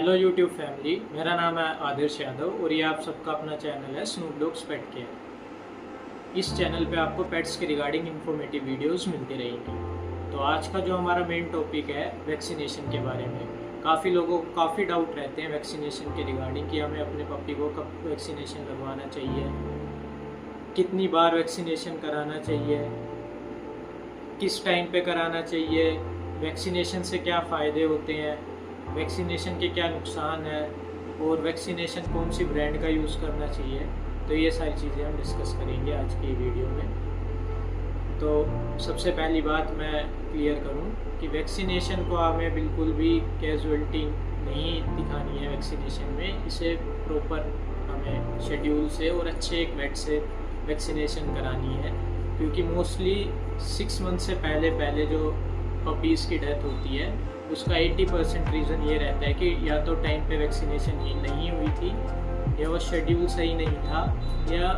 Hello YouTube family, मेरा नाम है आदर्श यादव और ये आप सबका अपना चैनल है स्नूप डॉग्स पेट केयर। इस चैनल पे आपको पेट्स के रिगार्डिंग इन्फॉर्मेटिव वीडियोस मिलती रहेंगी। तो आज का जो हमारा मेन टॉपिक है वैक्सीनेशन के बारे में। काफ़ी लोगों को काफ़ी डाउट रहते हैं वैक्सीनेशन के रिगार्डिंग कि हमें अपने पप्पी को कब वैक्सीनेशन लगवाना चाहिए, कितनी बार वैक्सीनेशन कराना चाहिए, किस टाइम पे कराना चाहिए, वैक्सीनेशन से क्या फ़ायदे होते हैं, वैक्सीनेशन के क्या नुकसान है और वैक्सीनेशन कौन सी ब्रांड का यूज़ करना चाहिए। तो ये सारी चीज़ें हम डिस्कस करेंगे आज की वीडियो में। तो सबसे पहली बात मैं क्लियर करूं कि वैक्सीनेशन को हमें बिल्कुल भी कैजुअलिटी नहीं दिखानी है वैक्सीनेशन में। इसे प्रॉपर हमें शेड्यूल से और अच्छे एक वेट से वैक्सीनेशन करानी है, क्योंकि मोस्टली 6 मंथ से पहले जो पपीज़ की डेथ होती है उसका 80% रीज़न ये रहता है कि या तो टाइम पे वैक्सीनेशन ही नहीं हुई थी, या वो शेड्यूल सही नहीं था, या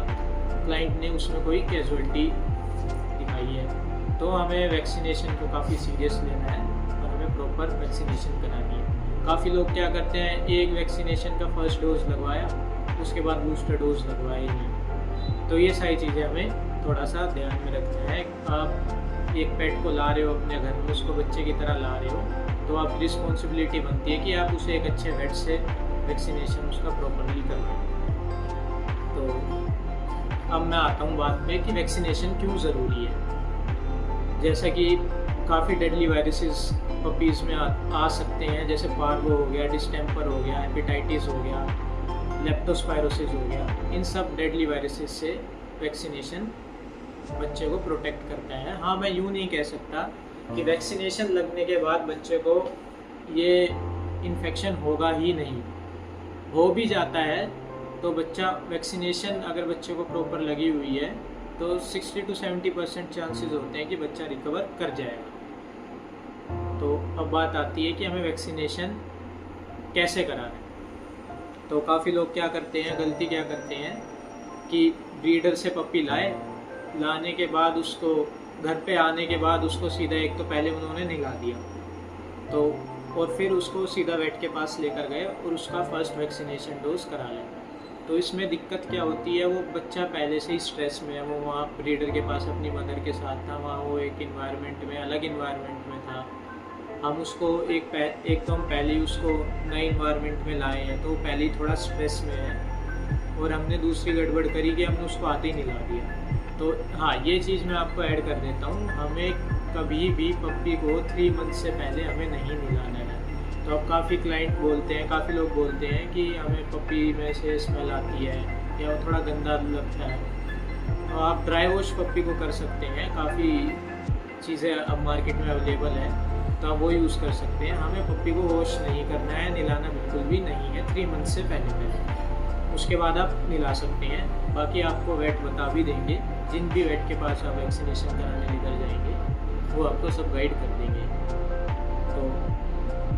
क्लाइंट ने उसमें कोई कैजुअलिटी दिखाई है। तो हमें वैक्सीनेशन को काफ़ी सीरियस लेना है और हमें प्रॉपर वैक्सीनेशन करानी है। काफ़ी लोग क्या करते हैं, एक वैक्सीनेशन का फर्स्ट डोज लगवाया, उसके बाद बूस्टर डोज लगवाया ही नहीं। तो ये सारी चीज़ें हमें थोड़ा सा ध्यान में रखना है। आप एक पेट को ला रहे हो अपने घर में, उसको बच्चे की तरह ला रहे हो, तो आपकी रिस्पॉन्सिबिलिटी बनती है कि आप उसे एक अच्छे वेट से वैक्सीनेशन उसका प्रॉपरली करवाएं। तो अब मैं आता हूँ बात पे कि वैक्सीनेशन क्यों ज़रूरी है। जैसा कि काफ़ी डेडली वायरसेस पपीज़ में आ सकते हैं, जैसे पार्वो हो गया, डिस्टेम्पर हो गया, हेपेटाइटिस हो गया, लेप्टोस्पायरोसिस हो गया। इन सब डेडली वायरसेस से वैक्सीनेशन बच्चे को प्रोटेक्ट करता है। हाँ, मैं यूँ नहीं कह सकता कि वैक्सीनेशन लगने के बाद बच्चे को ये इन्फेक्शन होगा ही नहीं। हो भी जाता है तो बच्चा वैक्सीनेशन अगर बच्चे को प्रॉपर लगी हुई है तो 60 to 70% चांसेस होते हैं कि बच्चा रिकवर कर जाएगा। तो अब बात आती है कि हमें वैक्सीनेशन कैसे कराना है। तो काफ़ी लोग क्या करते हैं, गलती क्या करते हैं कि ब्रीडर से पप्पी लाने के बाद उसको घर पे आने के बाद उसको सीधा एक तो पहले उन्होंने निगला दिया, तो और फिर उसको सीधा वेट के पास लेकर गए और उसका फर्स्ट वैक्सीनेशन डोज करा लें। तो इसमें दिक्कत क्या होती है, वो बच्चा पहले से ही स्ट्रेस में है, वो वहाँ ब्रीडर के पास अपनी मदर के साथ था, वहाँ वो एक इन्वायरमेंट में, अलग इन्वायरमेंट में था। हम उसको एक तो हम पहले ही उसको नए इन्वायरमेंट में लाए हैं, तो वो पहले ही थोड़ा स्ट्रेस में है, और हमने दूसरी गड़बड़ करी कि हमने उसको आते ही निला दिया। तो हाँ, ये चीज़ मैं आपको ऐड कर देता हूँ, हमें कभी भी पप्पी को 3 मंथ से पहले हमें नहीं निलाना है। तो अब काफ़ी क्लाइंट बोलते हैं, काफ़ी लोग बोलते हैं कि हमें पप्पी में से स्मेल आती है या वो थोड़ा गंदा लगता है। तो आप ड्राई वॉश पप्पी को कर सकते हैं, काफ़ी चीज़ें अब मार्केट में अवेलेबल है, तो आप वो यूज़ कर सकते हैं। हमें पप्पी को वॉश नहीं करना है, निलाना बिल्कुल भी नहीं है 3 मंथ से पहले। उसके बाद आप निला सकते हैं। बाकी आपको वेट बता भी देंगे, जिन भी वेट के पास आप वैक्सीनेशन कराने लेकर जाएंगे वो आपको सब गाइड कर देंगे। तो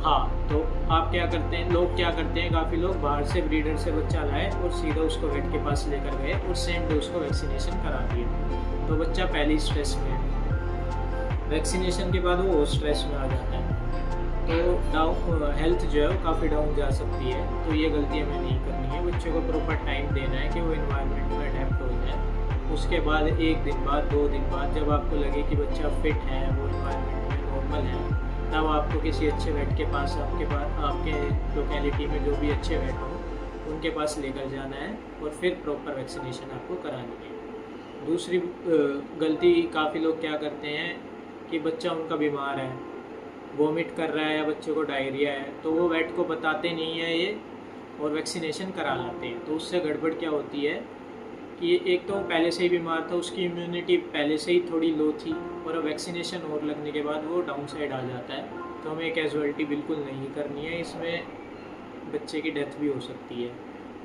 हाँ, तो आप क्या करते हैं, लोग क्या करते हैं, काफ़ी लोग बाहर से ब्रीडर से बच्चा लाए और सीधा उसको वेट के पास लेकर गए और सेम डे उसको वैक्सीनेशन करा दिए। तो बच्चा पहले ही स्ट्रेस में है, वैक्सीनेशन के बाद वो स्ट्रेस में आ जाता है, तो हेल्थ जो है वो काफ़ी डाउन जा सकती है। तो ये गलती हमें नहीं करनी है। बच्चे को प्रॉपर टाइम देना है कि वो इन्वायरमेंट में अडेप्ट हो जाए। उसके बाद 1 दिन बाद, 2 दिन बाद जब आपको लगे कि बच्चा फिट है, वो इन्वायरमेंट में नॉर्मल है, तब आपको किसी अच्छे वेट के पास, आपके लोकेलिटी में जो भी अच्छे वेट हो उनके पास लेकर जाना है और फिर प्रॉपर वैक्सीनेशन आपको करानी है। दूसरी गलती काफ़ी लोग क्या करते हैं कि बच्चा उनका बीमार है, वॉमिट कर रहा है या बच्चे को डायरिया है, तो वो वेट को बताते नहीं है ये और वैक्सीनेशन करा लाते हैं। तो उससे गड़बड़ क्या होती है कि एक तो पहले से ही बीमार था, उसकी इम्यूनिटी पहले से ही थोड़ी लो थी, और वैक्सीनेशन और लगने के बाद वो डाउन साइड आ जाता है। तो हमें कैजुअलिटी बिल्कुल नहीं करनी है, इसमें बच्चे की डेथ भी हो सकती है।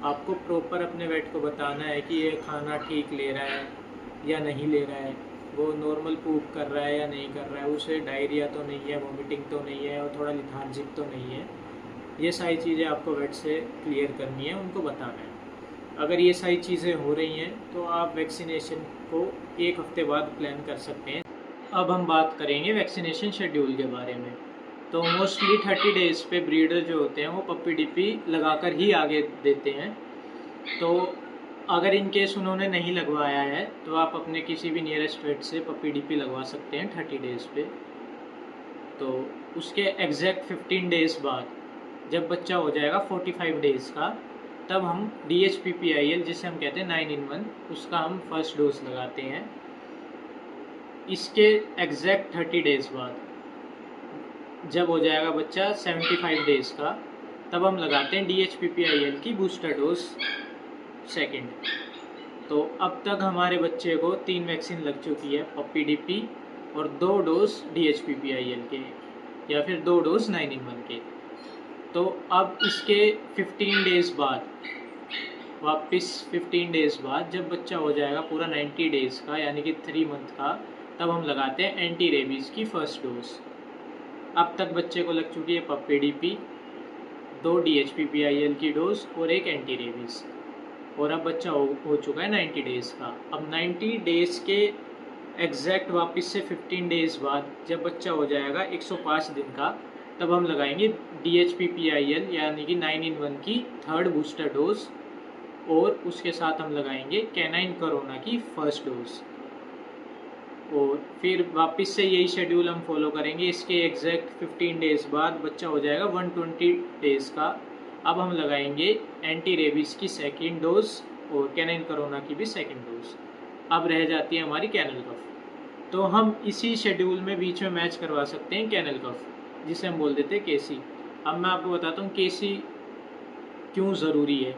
आपको प्रॉपर अपने वेट को बताना है कि ये खाना ठीक ले रहा है या नहीं ले रहा है, वो नॉर्मल पूप कर रहा है या नहीं कर रहा है, उसे डायरिया तो नहीं है, वॉमिटिंग तो नहीं है, और थोड़ा लिथार्जिक तो नहीं है। ये सारी चीज़ें आपको वेट से क्लियर करनी है, उनको बताना है। अगर ये सारी चीज़ें हो रही हैं तो आप वैक्सीनेशन को 1 हफ्ते बाद प्लान कर सकते हैं। अब हम बात करेंगे वैक्सीनेशन शेड्यूल के बारे में। तो मोस्टली 30 डेज़ पे ब्रीडर जो होते हैं वो पप्पी डिप्पी लगाकर ही आगे देते हैं। तो अगर इन केस उन्होंने नहीं लगवाया है तो आप अपने किसी भी नियरेस्ट वेट से पप्पी डिप्पी लगवा सकते हैं 30 डेज़ पे। तो उसके एग्जैक्ट 15 डेज़ बाद जब बच्चा हो जाएगा 45 डेज़ का, तब हम DHPPIL जिसे हम कहते हैं 9-in-1 उसका हम फर्स्ट डोज लगाते हैं। इसके एग्जैक्ट 30 डेज़ बाद जब हो जाएगा बच्चा 75 डेज़ का, तब हम लगाते हैं DHPPIL की बूस्टर डोज सेकेंड। तो अब तक हमारे बच्चे को 3 वैक्सीन लग चुकी है, पप्पी डिप्पी और 2 डोज DHPPIL के या फिर 2 डोज 9-in-1 के। तो अब इसके 15 डेज़ बाद वापस 15 डेज़ बाद जब बच्चा हो जाएगा पूरा 90 डेज़ का यानी कि 3 मंथ का, तब हम लगाते हैं एंटी रेबीज़ की फर्स्ट डोज। अब तक बच्चे को लग चुकी है पप्पी डिप्पी, 2 DHPPIL की डोज और 1 एंटी रेबीज़, और अब बच्चा हो चुका है 90 डेज़ का। अब 90 डेज़ के एग्जैक्ट वापस से 15 डेज़ बाद जब बच्चा हो जाएगा 105 दिन का, तब हम लगाएंगे DHPPIL यानी कि 9-in-1 की थर्ड बूस्टर डोज, और उसके साथ हम लगाएंगे कैनाइन कोरोना की फर्स्ट डोज। और फिर वापस से यही शेड्यूल हम फॉलो करेंगे। इसके एग्जैक्ट 15 डेज़ बाद बच्चा हो जाएगा 120 डेज़ का, अब हम लगाएंगे एंटी रेबीज़ की सेकेंड डोज और कैनाइन कोरोना की भी सेकेंड डोज। अब रह जाती है हमारी कैनल कफ। तो हम इसी शेड्यूल में बीच में मैच करवा सकते हैं कैनल कफ, जिसे हम बोल देते हैं केसी। अब मैं आपको बताता हूँ केसी क्यों ज़रूरी है।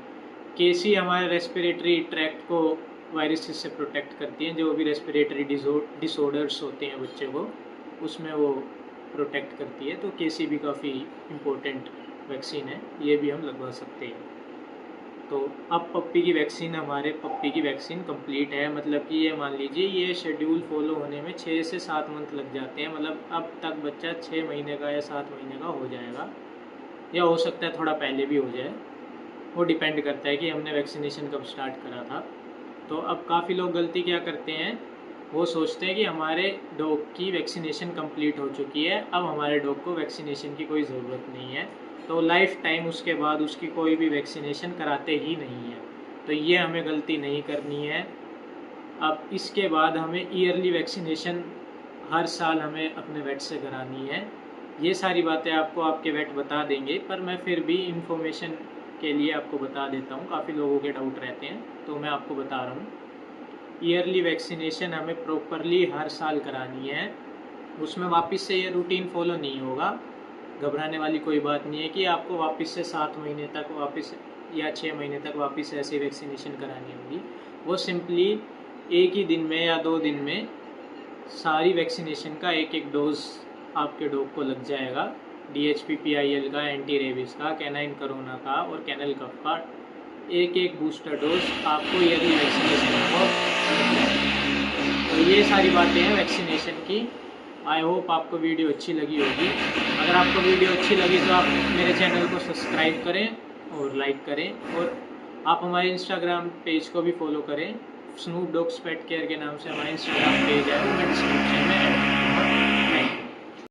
केसी हमारे रेस्पिरेटरी ट्रैक्ट को वायरसेस से प्रोटेक्ट करती है, जो भी रेस्पिरेटरी डिसऑर्डर्स होते हैं बच्चे को उसमें वो प्रोटेक्ट करती है। तो केसी भी काफ़ी इम्पोर्टेंट वैक्सीन है, ये भी हम लगवा सकते हैं। तो अब पप्पी की वैक्सीन कंप्लीट है, मतलब कि ये मान लीजिए ये शेड्यूल फॉलो होने में 6 से 7 मंथ लग जाते हैं। मतलब अब तक बच्चा 6 महीने का या 7 महीने का हो जाएगा, या हो सकता है थोड़ा पहले भी हो जाए, वो डिपेंड करता है कि हमने वैक्सीनेशन कब स्टार्ट करा था। तो अब काफ़ी लोग गलती क्या करते हैं, वो सोचते हैं कि हमारे डॉग की वैक्सीनेशन कंप्लीट हो चुकी है, अब हमारे डॉग को वैक्सीनेशन की कोई ज़रूरत नहीं है, तो लाइफ टाइम उसके बाद उसकी कोई भी वैक्सीनेशन कराते ही नहीं है। तो ये हमें गलती नहीं करनी है। अब इसके बाद हमें ईयरली वैक्सीनेशन हर साल हमें अपने वेट से करानी है। ये सारी बातें आपको आपके वेट बता देंगे, पर मैं फिर भी इंफॉर्मेशन के लिए आपको बता देता हूँ। काफ़ी लोगों के डाउट रहते हैं तो मैं आपको बता रहा हूँ। ईयरली वैक्सीनेशन हमें प्रॉपरली हर साल करानी है, उसमें वापस से ये रूटीन फॉलो नहीं होगा। घबराने वाली कोई बात नहीं है कि आपको वापस से 7 महीने तक वापस या 6 महीने तक वापस ऐसे वैक्सीनेशन करानी होगी। वो सिंपली एक ही दिन में या 2 दिन में सारी वैक्सीनेशन का एक डोज आपके डॉग को लग जाएगा। DHPPIL का, एंटी रेबीज़ का, कैनाइन कोरोना का और कैनल कफ का एक बूस्टर डोज आपको ईयरली वैक्सीनेशन को। तो ये सारी बातें हैं वैक्सीनेशन की। आई होप आपको वीडियो अच्छी लगी होगी। अगर आपको वीडियो अच्छी लगी तो आप मेरे चैनल को सब्सक्राइब करें और लाइक करें, और आप हमारे इंस्टाग्राम पेज को भी फॉलो करें। स्नूप डॉग्स पेट केयर के नाम से हमारा इंस्टाग्राम पेज है, वो मैं डिस्क्रिप्शन में ऐड करूँगा।